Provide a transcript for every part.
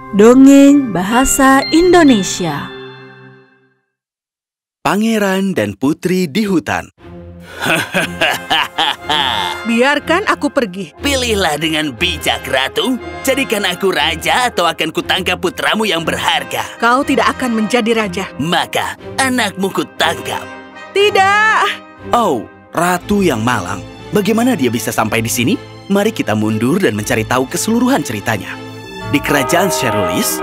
Dongeng Bahasa Indonesia. Pangeran dan Putri di Hutan. Biarkan aku pergi. Pilihlah dengan bijak, Ratu. Jadikan aku raja atau akan kutangkap putramu yang berharga. Kau tidak akan menjadi raja. Maka anakmu kutangkap. Tidak. Oh, Ratu yang malang. Bagaimana dia bisa sampai di sini? Mari kita mundur dan mencari tahu keseluruhan ceritanya. Di kerajaan Serulis,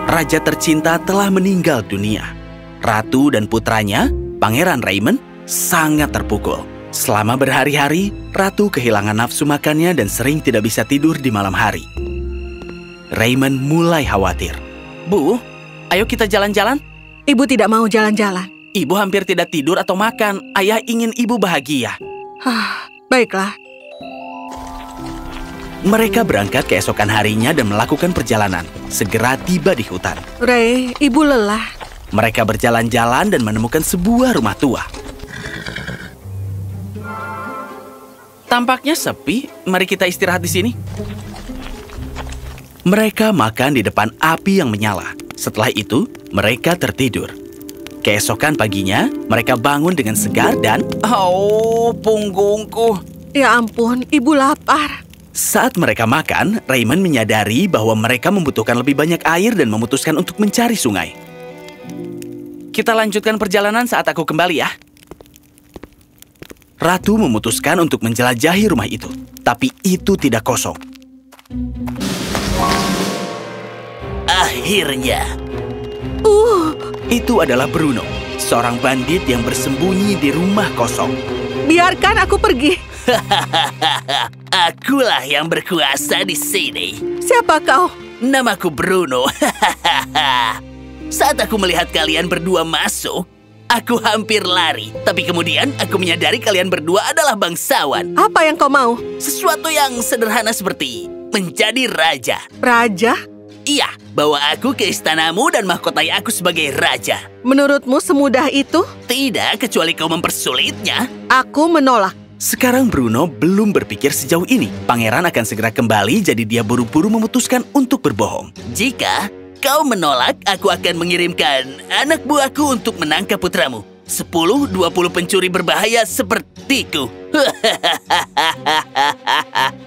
raja tercinta telah meninggal dunia. Ratu dan putranya, Pangeran Raymond, sangat terpukul. Selama berhari-hari, Ratu kehilangan nafsu makannya dan sering tidak bisa tidur di malam hari. Raymond mulai khawatir. Bu, ayo kita jalan-jalan. Ibu tidak mau jalan-jalan. Ibu hampir tidak tidur atau makan. Ayah ingin ibu bahagia. Baiklah. Mereka berangkat keesokan harinya dan melakukan perjalanan. Segera tiba di hutan. Ray, ibu lelah. Mereka berjalan-jalan dan menemukan sebuah rumah tua. Tampaknya sepi. Mari kita istirahat di sini. Mereka makan di depan api yang menyala. Setelah itu, mereka tertidur. Keesokan paginya, mereka bangun dengan segar dan... Oh, punggungku. Ya ampun, ibu lapar. Saat mereka makan, Raymond menyadari bahwa mereka membutuhkan lebih banyak air dan memutuskan untuk mencari sungai. Kita lanjutkan perjalanan saat aku kembali ya. Ratu memutuskan untuk menjelajahi rumah itu, tapi itu tidak kosong. Akhirnya. Itu adalah Bruno, seorang bandit yang bersembunyi di rumah kosong. Biarkan aku pergi. Akulah yang berkuasa di sini. Siapa kau? Namaku Bruno. Saat aku melihat kalian berdua masuk, aku hampir lari. Tapi kemudian aku menyadari kalian berdua adalah bangsawan. Apa yang kau mau? Sesuatu yang sederhana seperti menjadi raja. Raja? Iya, bawa aku ke istanamu dan mahkotai aku sebagai raja. Menurutmu semudah itu? Tidak, kecuali kau mempersulitnya. Aku menolak. Sekarang Bruno belum berpikir sejauh ini. Pangeran akan segera kembali, jadi dia buru-buru memutuskan untuk berbohong. Jika kau menolak, aku akan mengirimkan anak buahku untuk menangkap putramu. 10-20 pencuri berbahaya sepertiku.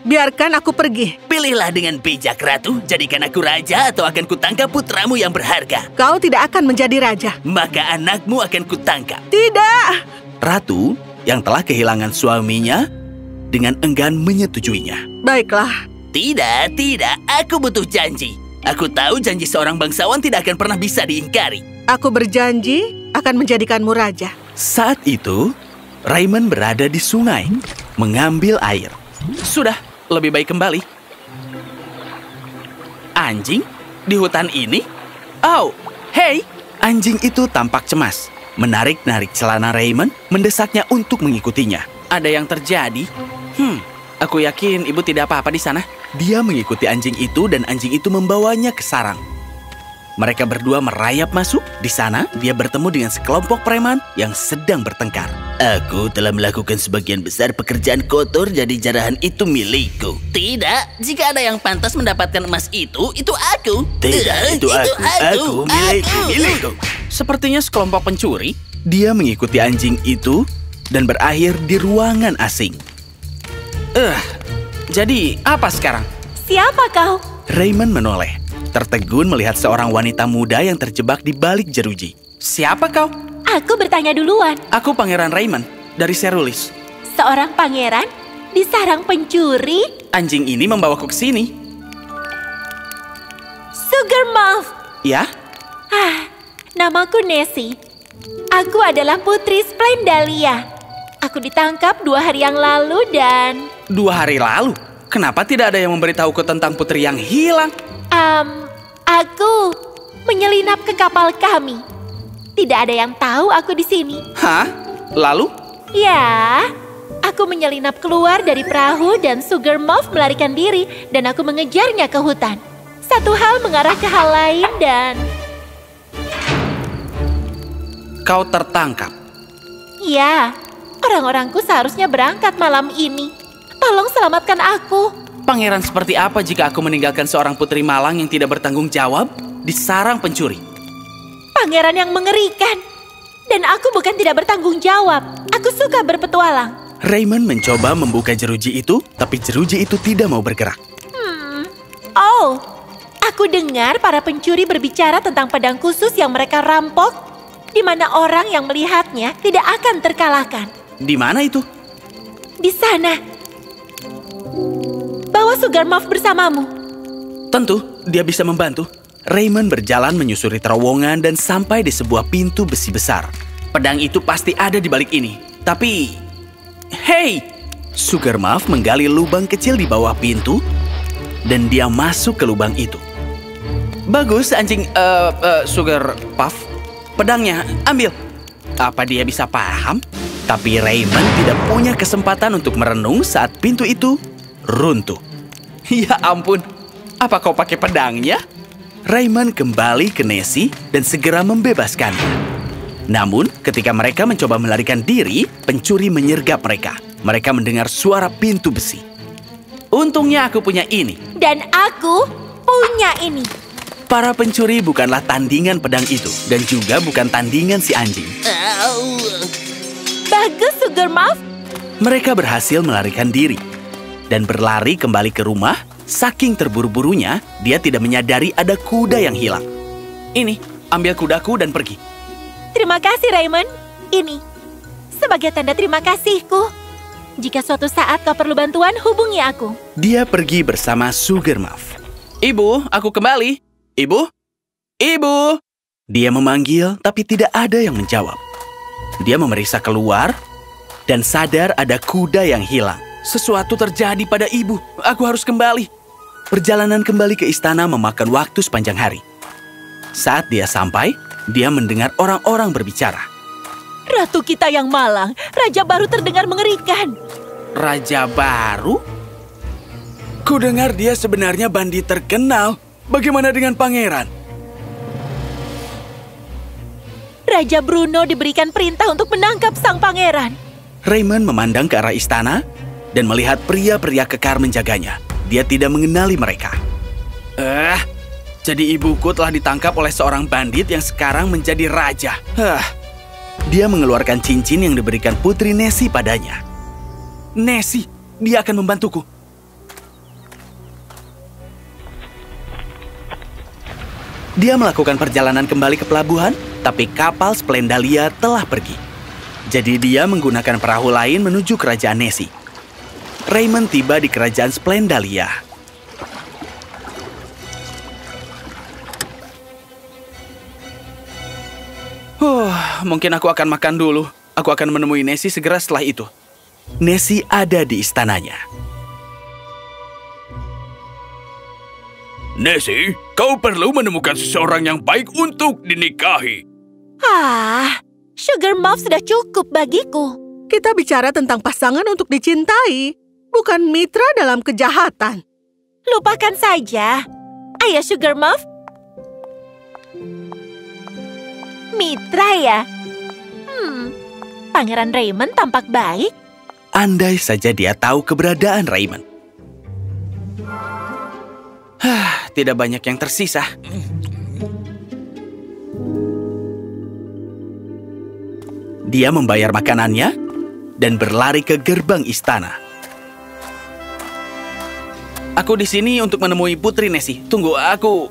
Biarkan aku pergi. Pilihlah dengan bijak, Ratu. Jadikan aku raja atau akan kutangkap putramu yang berharga. Kau tidak akan menjadi raja. Maka anakmu akan kutangkap. Tidak. Ratu, yang telah kehilangan suaminya, dengan enggan menyetujuinya. Baiklah. Tidak. Aku butuh janji. Aku tahu janji seorang bangsawan tidak akan pernah bisa diingkari. Aku berjanji akan menjadikanmu raja. Saat itu, Raymond berada di sungai, mengambil air. Sudah, lebih baik kembali. Anjing? Di hutan ini? Oh, hey! Anjing itu tampak cemas, menarik-narik celana Raymond, mendesaknya untuk mengikutinya. Ada yang terjadi? Aku yakin ibu tidak apa-apa di sana. Dia mengikuti anjing itu dan anjing itu membawanya ke sarang. Mereka berdua merayap masuk. Di sana, dia bertemu dengan sekelompok preman yang sedang bertengkar. Aku telah melakukan sebagian besar pekerjaan kotor, jadi jarahan itu milikku. Tidak, jika ada yang pantas mendapatkan emas itu aku. Tidak, itu aku, milikku. Sepertinya sekelompok pencuri. Dia mengikuti anjing itu dan berakhir di ruangan asing. Jadi apa sekarang? Siapa kau? Raymond menoleh, tertegun melihat seorang wanita muda yang terjebak di balik jeruji. Siapa kau? Aku bertanya duluan. Aku Pangeran Raymond dari Serulis. Seorang pangeran di sarang pencuri? Anjing ini membawaku ke sini. Sugarmouth. Ya? Namaku Nessie. Aku adalah Putri Splendalia. Aku ditangkap 2 hari yang lalu dan... 2 hari lalu? Kenapa tidak ada yang memberitahuku tentang putri yang hilang? Aku menyelinap ke kapal kami. Tidak ada yang tahu aku di sini. Hah? Lalu? Ya, aku menyelinap keluar dari perahu dan Sugarmouth melarikan diri dan aku mengejarnya ke hutan. Satu hal mengarah ke hal lain dan... Kau tertangkap? Ya, orang-orangku seharusnya berangkat malam ini. Tolong selamatkan aku. Pangeran seperti apa jika aku meninggalkan seorang putri malang yang tidak bertanggung jawab di sarang pencuri? Pangeran yang mengerikan. Dan aku bukan tidak bertanggung jawab. Aku suka berpetualang. Raymond mencoba membuka jeruji itu, tapi jeruji itu tidak mau bergerak. Oh, aku dengar para pencuri berbicara tentang pedang khusus yang mereka rampok, di mana orang yang melihatnya tidak akan terkalahkan. Di mana itu? Di sana. Bawa Sugarmuff bersamamu. Tentu, dia bisa membantu. Raymond berjalan menyusuri terowongan dan sampai di sebuah pintu besi besar. Pedang itu pasti ada di balik ini. Tapi... Hei! Sugarmuff menggali lubang kecil di bawah pintu dan dia masuk ke lubang itu. Bagus, anjing Sugarpuff. Pedangnya, ambil. Apa dia bisa paham? Tapi Raymond tidak punya kesempatan untuk merenung saat pintu itu runtuh. Ya ampun, apa kau pakai pedangnya? Raymond kembali ke Nessie dan segera membebaskannya. Namun, ketika mereka mencoba melarikan diri, pencuri menyergap mereka. Mereka mendengar suara pintu besi. Untungnya aku punya ini. Dan aku punya ini. Para pencuri bukanlah tandingan pedang itu, dan juga bukan tandingan si anjing. Bagus, Sugarmuff. Mereka berhasil melarikan diri. Dan berlari kembali ke rumah, saking terburu-burunya, dia tidak menyadari ada kuda yang hilang. Ini, ambil kudaku dan pergi. Terima kasih, Raymond. Ini, sebagai tanda terima kasihku. Jika suatu saat kau perlu bantuan, hubungi aku. Dia pergi bersama Sugarmuff. Ibu, aku kembali. Ibu? Ibu! Dia memanggil, tapi tidak ada yang menjawab. Dia memeriksa keluar, dan sadar ada kuda yang hilang. Sesuatu terjadi pada ibu. Aku harus kembali. Perjalanan kembali ke istana memakan waktu sepanjang hari. Saat dia sampai, dia mendengar orang-orang berbicara. Ratu kita yang malang, raja baru terdengar mengerikan. Raja baru? Kudengar dia sebenarnya bandit terkenal. Bagaimana dengan pangeran? Raja Bruno diberikan perintah untuk menangkap sang pangeran. Raymond memandang ke arah istana dan melihat pria-pria kekar menjaganya. Dia tidak mengenali mereka. Jadi ibuku telah ditangkap oleh seorang bandit yang sekarang menjadi raja. Dia mengeluarkan cincin yang diberikan Putri Nessie padanya. Nessie, dia akan membantuku. Dia melakukan perjalanan kembali ke pelabuhan, tapi kapal Splendalia telah pergi. Jadi dia menggunakan perahu lain menuju kerajaan Nessie. Raymond tiba di kerajaan Splendalia. Mungkin aku akan makan dulu. Aku akan menemui Nessie segera setelah itu. Nessie ada di istananya. Nessie, kau perlu menemukan seseorang yang baik untuk dinikahi. Sugarmuff sudah cukup bagiku. Kita bicara tentang pasangan untuk dicintai, bukan mitra dalam kejahatan. Lupakan saja. Ayah Sugarmuff. Mitra ya? Pangeran Raymond tampak baik. Andai saja dia tahu keberadaan Raymond. Tidak banyak yang tersisa. Dia membayar makanannya dan berlari ke gerbang istana. Aku di sini untuk menemui Putri Nessie. Tunggu, aku...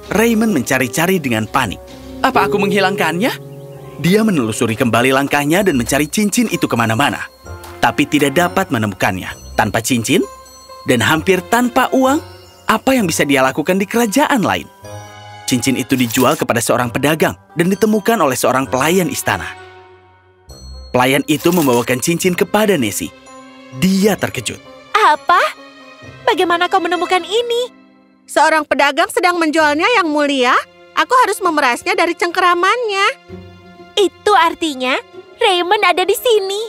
Raymond mencari-cari dengan panik. Apa aku menghilangkannya? Dia menelusuri kembali langkahnya dan mencari cincin itu kemana-mana. Tapi tidak dapat menemukannya. Tanpa cincin dan hampir tanpa uang, apa yang bisa dia lakukan di kerajaan lain? Cincin itu dijual kepada seorang pedagang dan ditemukan oleh seorang pelayan istana. Pelayan itu membawakan cincin kepada Nessie. Dia terkejut. Apa? Bagaimana kau menemukan ini? Seorang pedagang sedang menjualnya yang mulia. Aku harus memerasnya dari cengkeramannya. Itu artinya Raymond ada di sini.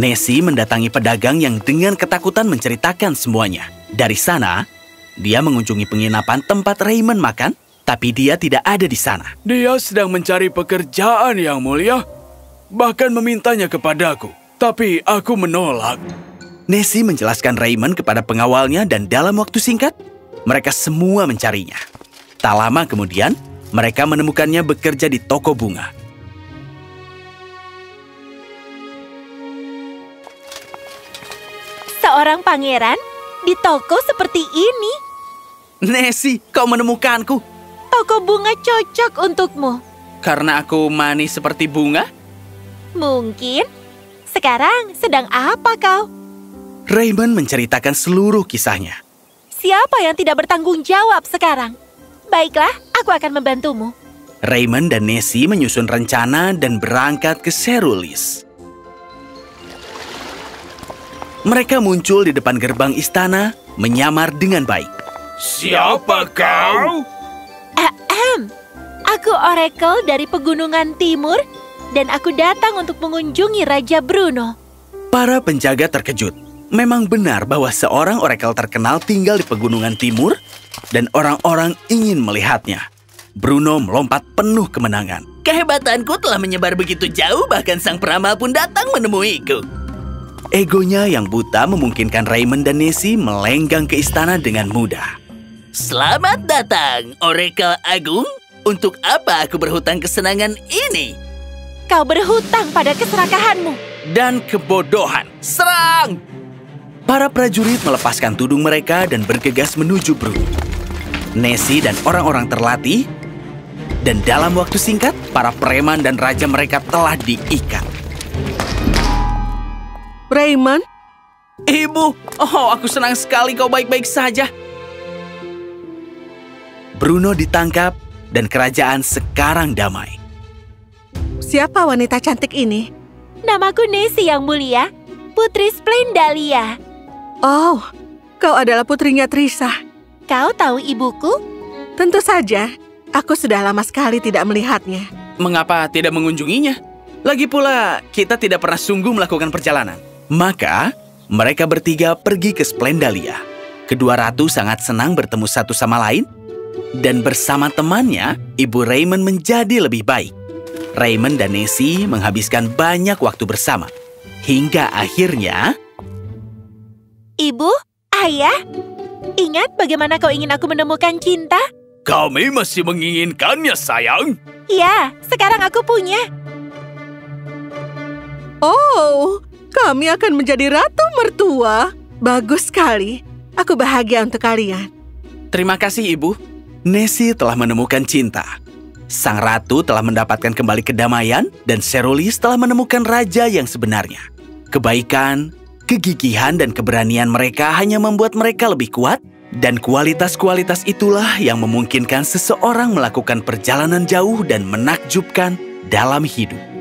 Nessie mendatangi pedagang yang dengan ketakutan menceritakan semuanya. Dari sana, dia mengunjungi penginapan tempat Raymond makan, tapi dia tidak ada di sana. Dia sedang mencari pekerjaan yang mulia, bahkan memintanya kepadaku. Tapi aku menolak. Nessie menjelaskan Raymond kepada pengawalnya dan dalam waktu singkat, mereka semua mencarinya. Tak lama kemudian, mereka menemukannya bekerja di toko bunga. Seorang pangeran di toko seperti ini. Nessie, kau menemukanku. Toko bunga cocok untukmu. Karena aku manis seperti bunga? Mungkin. Sekarang sedang apa kau? Raymond menceritakan seluruh kisahnya. Siapa yang tidak bertanggung jawab sekarang? Baiklah, aku akan membantumu. Raymond dan Nessie menyusun rencana dan berangkat ke Serulis. Mereka muncul di depan gerbang istana, menyamar dengan baik. Siapa kau? Aku Oracle dari Pegunungan Timur, dan aku datang untuk mengunjungi Raja Bruno. Para penjaga terkejut. Memang benar bahwa seorang Oracle terkenal tinggal di Pegunungan Timur, dan orang-orang ingin melihatnya. Bruno melompat penuh kemenangan. Kehebatanku telah menyebar begitu jauh, bahkan sang peramal pun datang menemuiku. Egonya yang buta memungkinkan Raymond dan Nessie melenggang ke istana dengan mudah. Selamat datang, Oracle Agung. Untuk apa aku berhutang kesenangan ini? Kau berhutang pada keserakahanmu. Dan kebodohan. Serang! Para prajurit melepaskan tudung mereka dan bergegas menuju Bruno. Nessie dan orang-orang terlatih, dan dalam waktu singkat, para preman dan raja mereka telah diikat. Raymond, Ibu, aku senang sekali kau baik-baik saja. Bruno ditangkap, dan kerajaan sekarang damai. siapa wanita cantik ini? Namaku Nessie yang mulia, Putri Splendalia. Oh, kau adalah putrinya Trisa. Kau tahu ibuku? Tentu saja, aku sudah lama sekali tidak melihatnya. Mengapa tidak mengunjunginya? Lagi pula, kita tidak pernah sungguh melakukan perjalanan. Maka, mereka bertiga pergi ke Splendalia. Kedua ratu sangat senang bertemu satu sama lain, dan bersama temannya, Ibu Raymond menjadi lebih baik. Raymond dan Nessie menghabiskan banyak waktu bersama. Hingga akhirnya... Ibu, ayah, ingat bagaimana kau ingin aku menemukan cinta? Kami masih menginginkannya, sayang. Ya, sekarang aku punya. Oh, kami akan menjadi ratu mertua. Bagus sekali. Aku bahagia untuk kalian. Terima kasih, Ibu. Nessie telah menemukan cinta. Sang ratu telah mendapatkan kembali kedamaian, dan Serulis telah menemukan raja yang sebenarnya. Kebaikan, kegigihan, dan keberanian mereka hanya membuat mereka lebih kuat, dan kualitas-kualitas itulah yang memungkinkan seseorang melakukan perjalanan jauh dan menakjubkan dalam hidup.